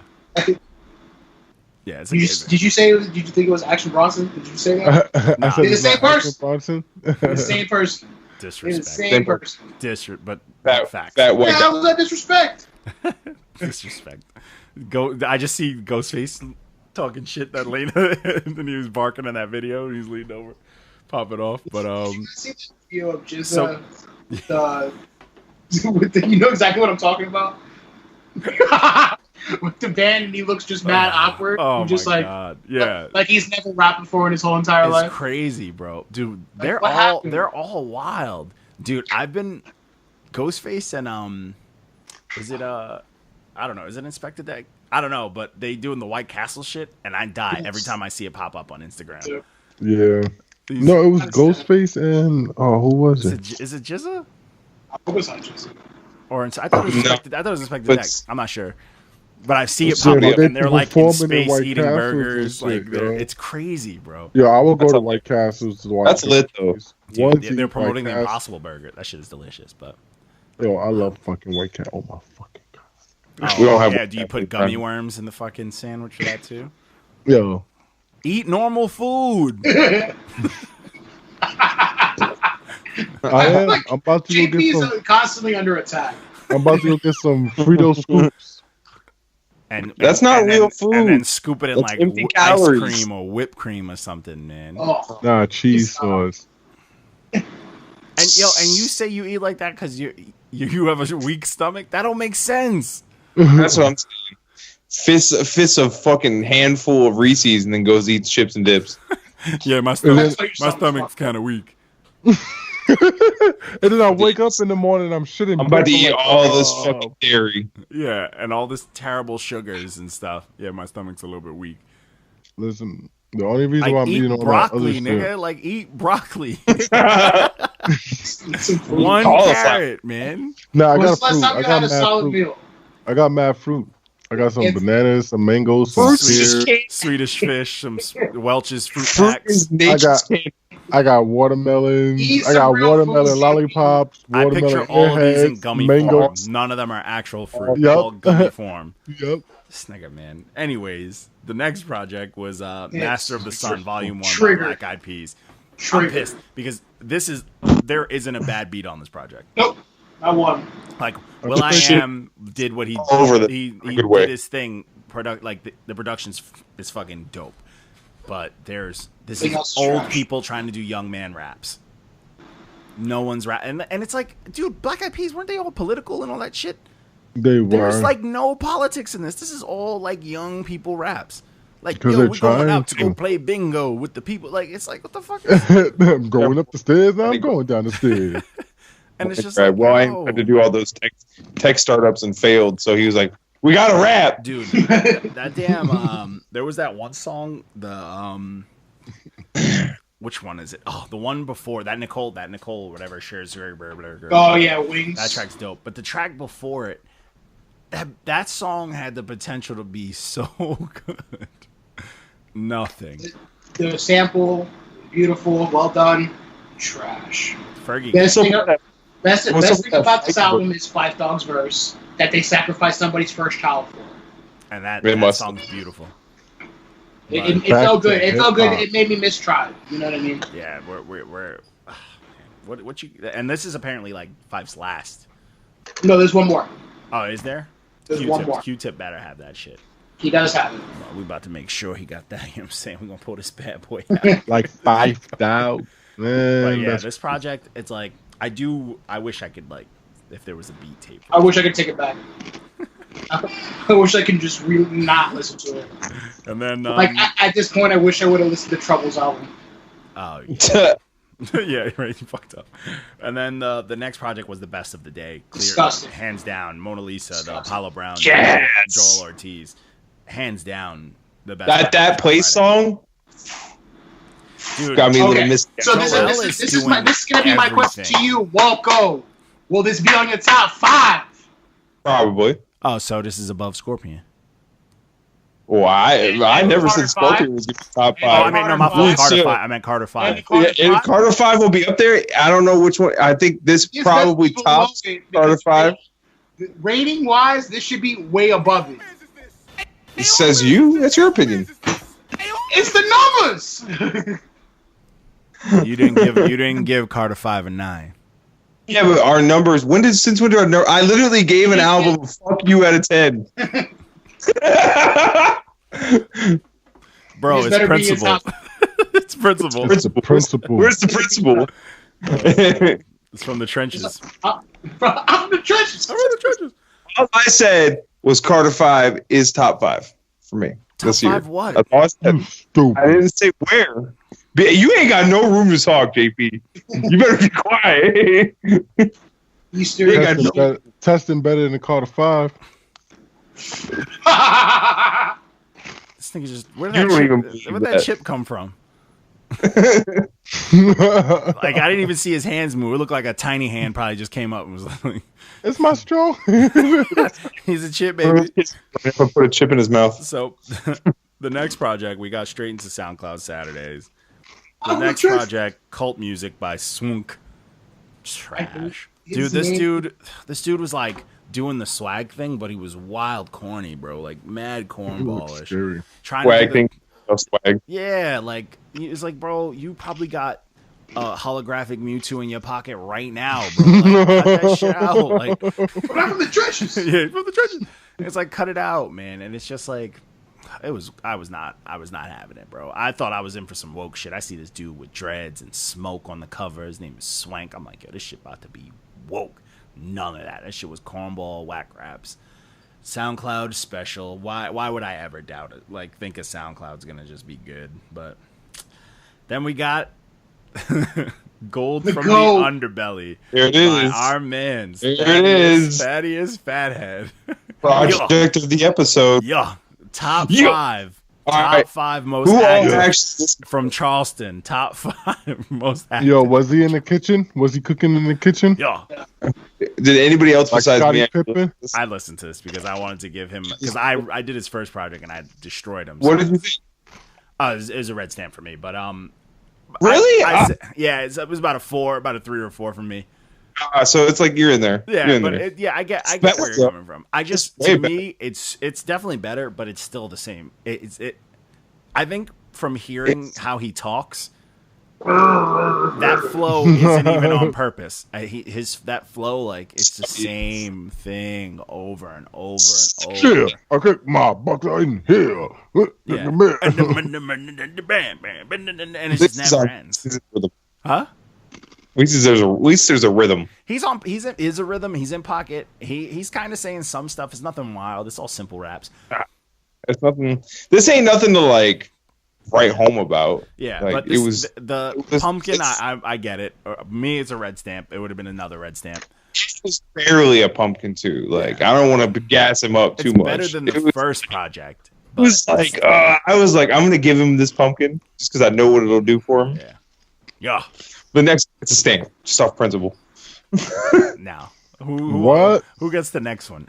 Yeah. Did you think it was Action Bronson? Did you say that? I said the same person. Bronson. The same person. Disrespect. The same person. But facts. That was that disrespect? Disrespect. I just see Ghostface talking shit that Lena, and then he was barking in that video, and he's leaned over, popping off. But you see the video of just you know exactly what I'm talking about. With the band, and he looks just mad awkward. Oh just my god! Yeah, like he's never rapped before in his whole entire life. It's crazy, bro. Dude, like, they're all wild. Dude, I've been Ghostface and is it I don't know. Is it Inspector Deck? I don't know, but they doing the White Castle shit, and I die every time I see it pop up on Instagram. Yeah. No, it was Ghostface and who was it? Is it GZA? I was not GZA. Or I thought it was Inspector. I thought it was Inspector Deck. I'm not sure, but I see it pop up, and they're like in space eating burgers. Like it's crazy, bro. Yeah, I will go to White Castles to watch. That's lit though. Dude, they're promoting the Impossible Burger. That shit is delicious, but yo, I love fucking White Castle. Oh my fucking. Do you put gummy worms in the fucking sandwich for that too? Yo. Eat normal food. I'm about to go get some. Constantly under attack. I'm about to go get some Frito scoops. And that's not real food. And then scoop it in like ice cream or whipped cream or something, man. Oh, nah, cheese sauce. And you say you eat like that because you have a weak stomach? That don't make sense. That's what I'm saying. Fists a fucking handful of Reese's and then goes eat chips and dips. Yeah, my stomach's kind of weak. And then I wake up in the morning, I'm shitting. I'm about to eat all this fucking dairy. Yeah, and all this terrible sugars and stuff. Yeah, my stomach's a little bit weak. Listen, the only reason why I'm eat eating all broccoli, that other nigga. shit. Like, eat broccoli. One One carrot, man. Nah, I got last fruit. time I you got had a mad solid fruit. meal? I got mad fruit. I got some It's- bananas, some mangoes, some pears. Swedish fish, some Welch's fruit Fruit packs. is nature's candy. I got watermelon. Eat I got some real watermelon food, lollipops. I Watermelon picture all of these in airheads, gummy mango. form. None of them are actual fruit. Yup. All gummy form. Yep. This nigga, man. Anyways, the next project was Master of the Sun, Volume 1 by Trigger. Black Eyed Peas. I'm Trigger. pissed because there isn't a bad beat on this project. Nope. I won. Like, Will I Am did what he Over the he good way. did his thing. The production's is fucking dope. But this Everything is else is old trash. people trying to do young man raps. No one's rap, and it's like, dude, Black Eyed Peas, weren't they all political and all that shit? They were. There's like no politics in this. This is all like young people raps. Like, 'Cause yo, they're we're going trying out to go to. play bingo with the people. Like, it's like, what the fuck? I'm going up the stairs. Now I'm going down the stairs. And it's just Right, like, well, I yo, had to do all those tech startups and failed, so he was like, "We got to rap." dude, that damn. There was that one song. Which one is it? Oh, the one before that. Nicole, whatever. Shares. Oh yeah, wings. That track's dope. But the track before it, that song had the potential to be so good. Nothing. The sample, beautiful, well done. Trash. Fergie. Best thing What's up best with thing that about this fight, album is Five Dog's verse that they sacrificed somebody's first child for. And that It must- song's beautiful. It Back felt to good. It felt good. hip-hop. It made me miss Tribe. You know what I mean? Yeah, we're what you, and this is apparently like Five's last. No, there's one more. Oh, is there? There's one more. Q-Tip better have that shit. He does have it. Well, we about to make sure he got that. You know what I'm saying? We're gonna pull this bad boy out. Like 5,000. But Man, yeah, that's this project, it's like I wish I could, like, if there was a beat tape. I wish I could take it back. I wish I could just really not listen to it. And then Like at this point, I wish I would have listened to Trouble's album. oh yeah. Yeah, right. You fucked up. And then the next project was the best of the day. Clear, Disgusting. hands down. Mona Lisa, the Disgusting. Apollo Brown, Yes! Joel Ortiz, hands down the best. that place Friday. song Dude, got me a Okay. little missed. So Joel this is is doing gonna be my question everything. to you, Walko. Will this be on your top 5? Probably. Oh, so this is above Scorpion. Well, I never said Carter Scorpion was top Oh, I five. mean, no, my Carter fault. Carter five. 5. I meant Carter 5. Yeah, Carter 5 will be up there. I don't know which one. I think this probably tops Carter 5. Rating wise, this should be way above it. It says you. That's your opinion. It's the numbers. You didn't give Carter 5 a 9. Yeah, but our numbers. Since when do our numbers? I literally gave an album a fuck you out of 10. Bro, This it's better be your principle. top- It's principle. principle. Where's the principle? It's from the trenches. I'm the trenches. I'm from the trenches. All I said was Carter 5 is top 5 for me this year. 5 what? That's all I said. You stupid. I didn't say where. But you ain't got no room to talk, JP. You better be quiet. Easter. You got Testing better than the Carter 5. This nigga just where'd You don't even believe that that. chip come from? Like, I didn't even see his hands move. It looked like a tiny hand probably just came up and was like, It's my straw. he's a chip, baby. Put a chip in his mouth. So the next project, we got straight into SoundCloud Saturdays. The next project, Cult Music by SWNK. Trash. Dude, this dude was like doing the swag thing, but he was wild corny, bro. Like mad cornballish. Scary. Trying Swag to do thing. No swag. yeah, like it's like, bro, you probably got a holographic Mewtwo in your pocket right now, bro. Like, cut that shit out. Like, But I'm from the trenches. yeah, from the trenches. It's like, cut it out, man. And it's just like, I was not having it, bro. I thought I was in for some woke shit. I see this dude with dreads and smoke on the cover. His name is SWNK. I'm like, yo, this shit about to be woke. None of that. That shit was cornball whack raps. SoundCloud special. Why would I ever doubt it? Like, think a SoundCloud's gonna just be good. But then we got Gold The from gold. the Underbelly. There it By is. our Manz. There it is. Thaddeus Fathead. Project of the episode. Yeah. Top Yeah. 5. All Top right. 5 most Who all active actually? from Charleston. Top 5 most active. Yo, was he in the kitchen? Was he cooking in the kitchen? Yeah. Did anybody else Like besides Scottie me? Pippen? I listened to this because I wanted to give him because I did his first project and I destroyed him. What did you think? It was a red stamp for me, but Really? yeah, it was about a 4, about a 3 or 4 from me. So it's like you're in there. Yeah, You're in but there. I get Better, where you're though. coming from. I just It's way to me, it's definitely better, but it's still the same. I think from hearing how he talks, that flow isn't even on purpose. That flow, like it's the same thing over and over and over. Yeah, I kick my butt in here. Yeah. And it just never ends. Huh? At least there's a rhythm. He's a rhythm. He's in pocket. He's kind of saying some stuff. It's nothing wild. It's all simple raps. It's nothing. This ain't nothing to like write home about. Yeah, like, but it was the pumpkin. I get it. Me, it's a red stamp. It would have been another red stamp. It was barely a pumpkin too. Like I don't want to gas him up too It's much. better than the first project. It was like I was like, I'm gonna give him this pumpkin just because I know what it'll do for him. Yeah. The next, it's a stamp, just off principle. Now, who What? Who gets the next one?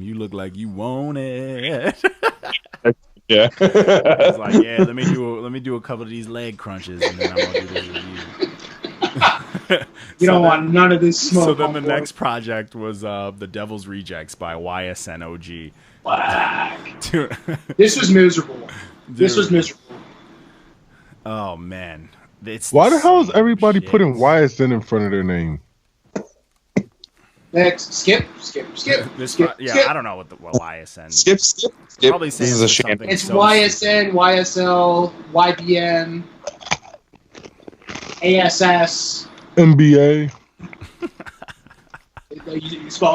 You look like you want it. Yeah. It's like, yeah, let me do a couple of these leg crunches, and then I'm gonna do this review. You don't want none of this smoke. So then the on board. next project was The Devil's Rejects by YSN OG. Whack. Dude. This was miserable. This was miserable. Oh man. Why the hell is same everybody shit. putting YSN in front of their name? Next, skip. I don't know what YSN. Skip. Probably This is a shame. something It's so YSN, YSL, YBN, ASS. NBA.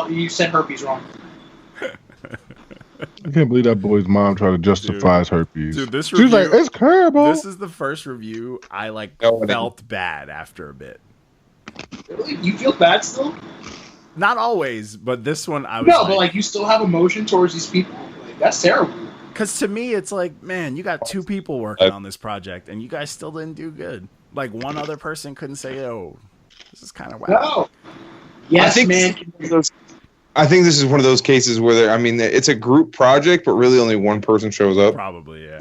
You said herpes wrong. I can't believe that boy's mom tried to justify his herpes. Dude, this She was like, review- it's terrible. This is the first review I felt bad after a bit. Really? You feel bad still? Not always, but this one I was No, but like you still have emotion towards these people. Like that's terrible. because to me it's like, man, you got 2 people working on this project and you guys still didn't do good. Like one other person couldn't say, "Oh, this is kind of wow." No. Yes, man. I think this is one of those cases where it's a group project, but really only one person shows up. Probably, yeah.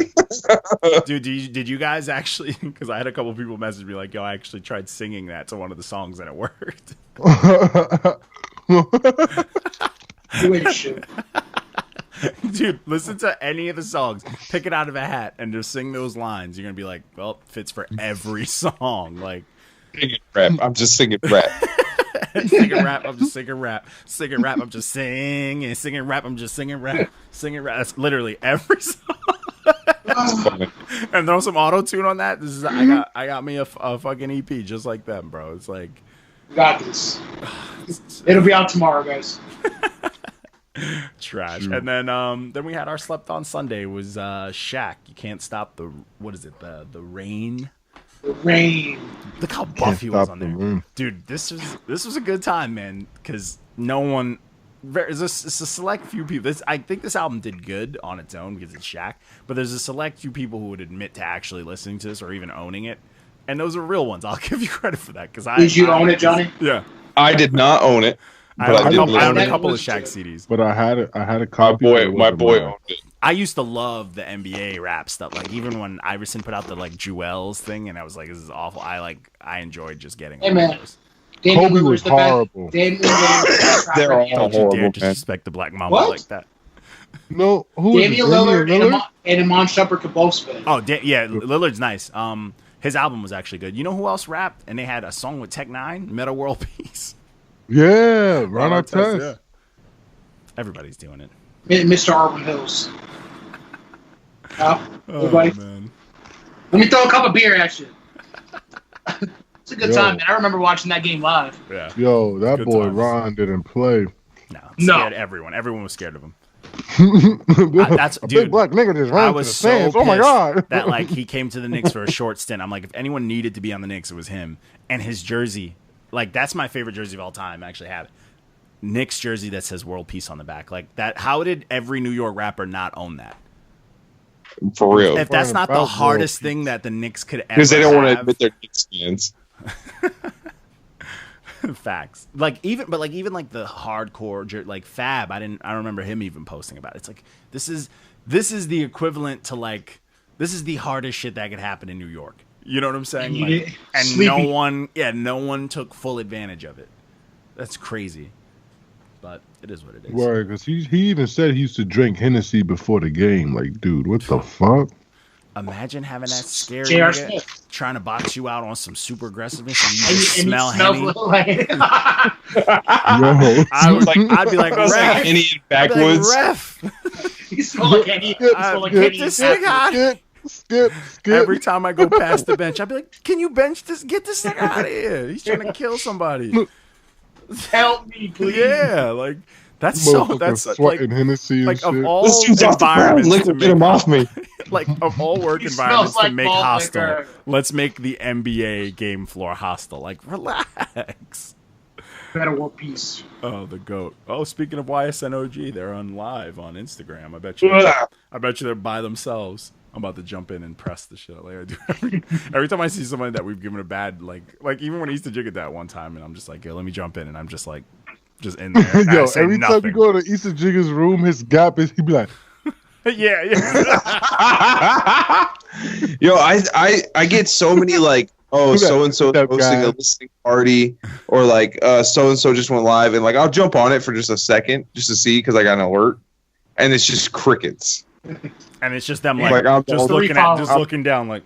Dude, did you guys actually? Because I had a couple people message me like, "Yo, I actually tried singing that to one of the songs and it worked." You ain't shit. Dude, listen to any of the songs, pick it out of a hat, and just sing those lines. You're gonna be like, "Well, it fits for every song." Like, Singing rap. I'm just singing rap. singing rap, I'm just singing rap. Singing rap, I'm just singing. Singing rap, I'm just singing rap. Singing rap. That's literally every song. And throw some auto tune on that. This is I got me a fucking EP just like them, bro. It's like We got this. It'll be out tomorrow, guys. trash. And then we had our slept on Sunday was Shaq. You can't stop the the rain. The rain. Look how buff he was stop on the there, rain. dude. This was a good time, man. Because no one, it's a select few people. I think this album did good on its own because it's Shaq. But there's a select few people who would admit to actually listening to this or even owning it, and those are real ones. I'll give you credit for that because Did you own it, Johnny? Yeah, I did not own it, but I did own a listen. couple of Shaq CDs. But I had a My copy. boy owned it. I used to love the NBA rap stuff. Like even when Iverson put out the like Joell's thing, and I was like, "This is awful." I enjoyed just getting. Hey, man. those. Kobe was horrible. Damian Lillard is the best rapper They're all in the Don't game. you horrible, dare man. disrespect the black mama What? like that. No, who is Damian it? Lillard and Iman Shumpert could both spit. Oh, yeah, Lillard's nice. His album was actually good. You know who else rapped? And they had a song with Tech-9, Meta World Peace. Yeah, Ron Artest. Yeah. Everybody's doing it. Mr. Arwen Hills. Everybody? man. Let me throw a cup of beer at you. It's a good Yo. time, man. I remember watching that game live. Yeah. Yo, that Good boy times. Ron didn't play. No, No. scared everyone. Everyone was scared of him. That's a dude. big black nigga just ran I to was the so sands. Oh my god! that like he came to the Knicks for a short stint. I'm like, if anyone needed to be on the Knicks, it was him. And his jersey, like that's my favorite jersey of all time. I actually have Knicks jersey that says "World Peace" on the back. Like that. How did every New York rapper not own that? For real. If that's not the hardest thing that the Knicks could ever, because they don't want to admit they're Knicks fans. Facts. Like even the hardcore like Fab. I don't remember him even posting about it. It's like this is the equivalent to like this is the hardest shit that could happen in New York. You know what I'm saying? Like, and no one took full advantage of it. That's crazy. But it is what it is. Right, because he even said he used to drink Hennessy before the game. Like, dude, what the fuck? Imagine having that scary nigga trying to box you out on some super aggressiveness and you just smell Henny. I'd be like, ref. Henny in backwoods. You smell like Henny. Get this nigga out. Skip. Every time I go past the bench, I'd be like, can you bench this? Get this nigga out of here. He's trying to kill somebody. Help me, please. Yeah, like that's like Hennessy like and of shit. all This dude's environments off the ground. Get him off me. Like of all work environments like to make malt hostile, liquor. let's make the NBA game floor hostile. Like relax. Better World Peace. Oh, the GOAT. Oh, speaking of YSN OG, they're on live on Instagram. I bet you they're by themselves. I'm about to jump in and press the shit like I do every time I see somebody that we've given a bad like even when I used to jig at that one time and I'm just like, yo, let me jump in and I'm just like in there. Yo, every time you go to Easter Jigger's room, his gap is he'd be like yeah. Yo, I get so many like, oh, so and so hosting a listening party, or like so and so just went live, and like I'll jump on it for just a second just to see because I got an alert, and it's just crickets. And it's just them like just looking down like,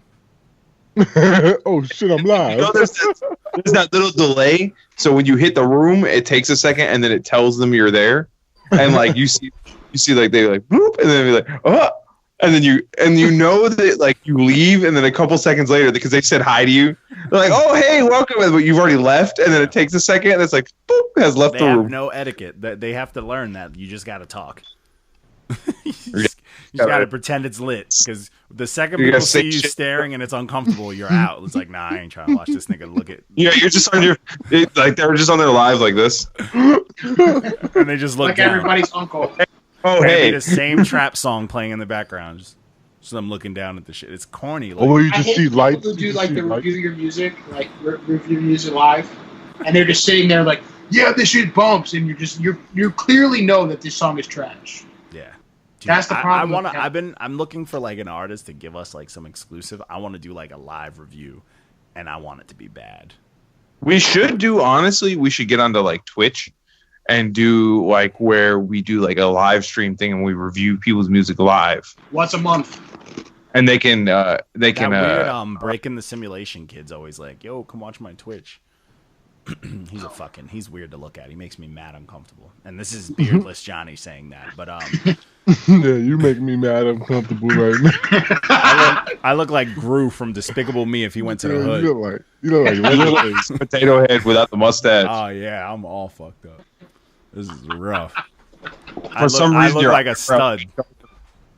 oh shit, I'm live. You know, there's that little delay, so when you hit the room, it takes a second, and then it tells them you're there, and like you see like they like whoop, and then be like oh, and then you know that like you leave, and then a couple seconds later because they said hi to you, they're like oh hey welcome, but you've already left, and then it takes a second, and it's like boop, has left the room. They have no etiquette. They have to learn that you just got to talk. You just gotta pretend it's lit because the second people see you staring and it's uncomfortable, you're out. It's like, nah, I ain't trying to watch this nigga look at. Yeah, you're just on like they were just on their live like this, and they just look like down. Everybody's uncle. Oh hey, the same trap song playing in the background, just them looking down at the shit. It's corny. Like, you just see lights. Who do like the review your music, like review music live, and they're just sitting there like, yeah, this shit bumps, and you clearly know that this song is trash. Yeah. Dude, that's the problem. I'm looking for like an artist to give us like some exclusive. I want to do like a live review, and I want it to be bad. We should get onto like Twitch and do like where we do like a live stream thing and we review people's music live once a month. And they can weird, Breaking the Simulation kid's always like, yo, come watch my Twitch. He's weird to look at. He makes me mad uncomfortable. And this is beardless Johnny saying that. But yeah, you make me mad uncomfortable right now. I look like Gru from Despicable Me if he went to the hood. You look like potato head without the mustache. Oh yeah, I'm all fucked up. This is rough. For some reason, I look like a stud.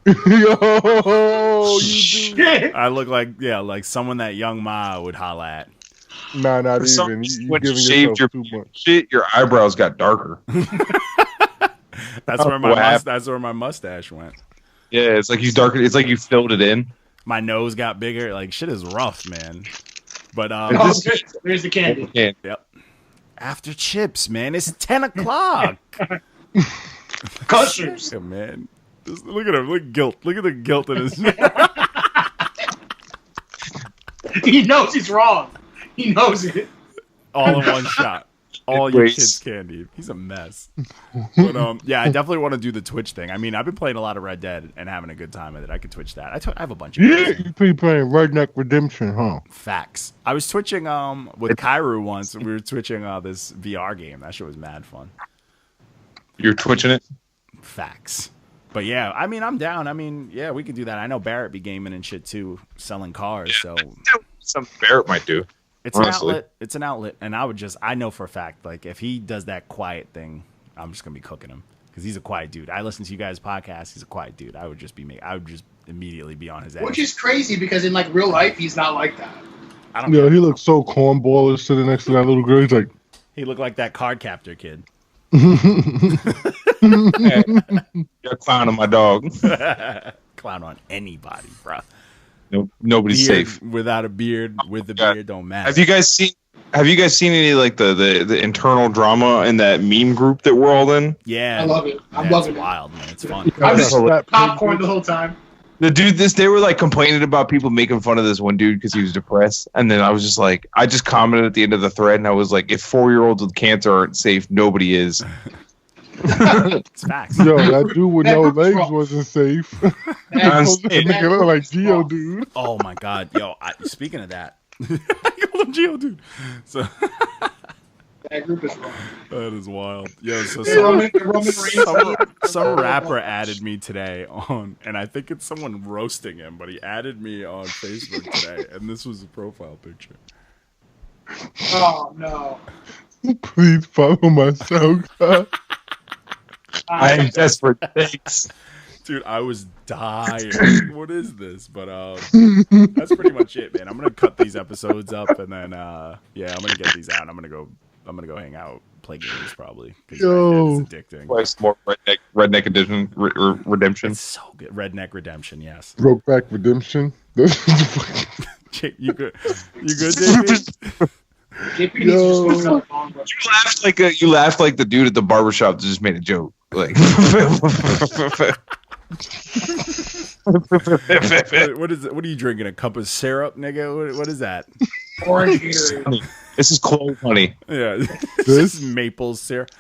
Yo, you do. I look like someone that Young Ma would holla at. Nah, not even. When you shaved your shit, your eyebrows got darker. That's where my mustache went. Yeah, it's like you darkened. It's like you filled it in. My nose got bigger. Like shit is rough, man. But there's the candy. Yep. After chips, man. It's 10 o'clock. Cushers. Yeah, man. Just look at him. Look guilt. Look at the guilt in his. He knows he's wrong. He knows it. All in one shot. All your kids' candy. He's a mess. But yeah, I definitely want to do the Twitch thing. I mean, I've been playing a lot of Red Dead and having a good time with it. I could Twitch that. I have a bunch of games. You be playing Redneck Redemption, huh? Facts. I was twitching with Kairu once. We were twitching this VR game. That shit was mad fun. You're twitching it? Facts. But yeah, I mean, I'm down. I mean, yeah, we could do that. I know Barrett be gaming and shit too, selling cars. So something Barrett might do. It's honestly an outlet. It's an outlet, and I know for a fact, like if he does that quiet thing, I'm just gonna be cooking him because he's a quiet dude. I listen to you guys' podcast. He's a quiet dude. I would just immediately be on his ass. Which is crazy because in like real life, he's not like that. I don't care. He looks so cornballish sitting next to that little girl. He's like, he looked like that card captor kid. Hey, you're clowning my dog. Clown on anybody, bro. Nobody's Beard safe without a beard. With the beard, don't matter. Have you guys seen any like the internal drama in that meme group that we're all in? Yeah, I love it. I'm loving it's it. wild, man. It's fun. I'm just popcorn the whole time. The dude, they were like complaining about people making fun of this one dude because he was depressed, and then I was just like, I just commented at the end of the thread, and I was like, if 4-year-olds with cancer aren't safe, nobody is. It's facts. yo, that dude with no legs wasn't safe. Nigga look like Geo, dude. Oh my god, yo! Speaking of that, I call him Geo, dude. So That group is wrong. that is wild. Yo, so Roman Reigns. some rapper added me today on, and I think it's someone roasting him, but he added me on Facebook today, and this was a profile picture. Oh no! Please follow my SoundCloud. I am desperate. Thanks. Dude, I was dying. What is this? But that's pretty much it, man. I'm gonna cut these episodes up, and then I'm gonna get these out. I'm gonna go hang out, play games probably. Yo, it's addicting. Play some more redneck edition redemption. It's so good. Redneck Redemption, yes. Brokeback Redemption. You good, David? Yo. You laughed like the dude at the barbershop that just made a joke. Like, what is it? What are you drinking? A cup of syrup, nigga? What is that? Orange Gatorade. this is clove honey. Yeah, this is maple syrup.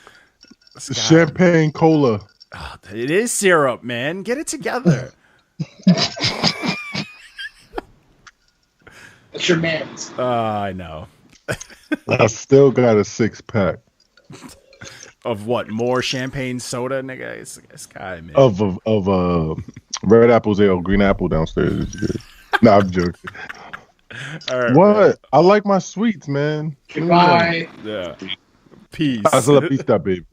Champagne cola. Oh, it is syrup, man. Get it together. That's your man's. I know. I still got a 6-pack Of what? More champagne soda, nigga? This guy, man. of red apples ale, green apple downstairs. It's good. Nah, I'm joking. All right, What? man. I like my sweets, man. Goodbye. Yeah. Peace. Hasta la pista, baby.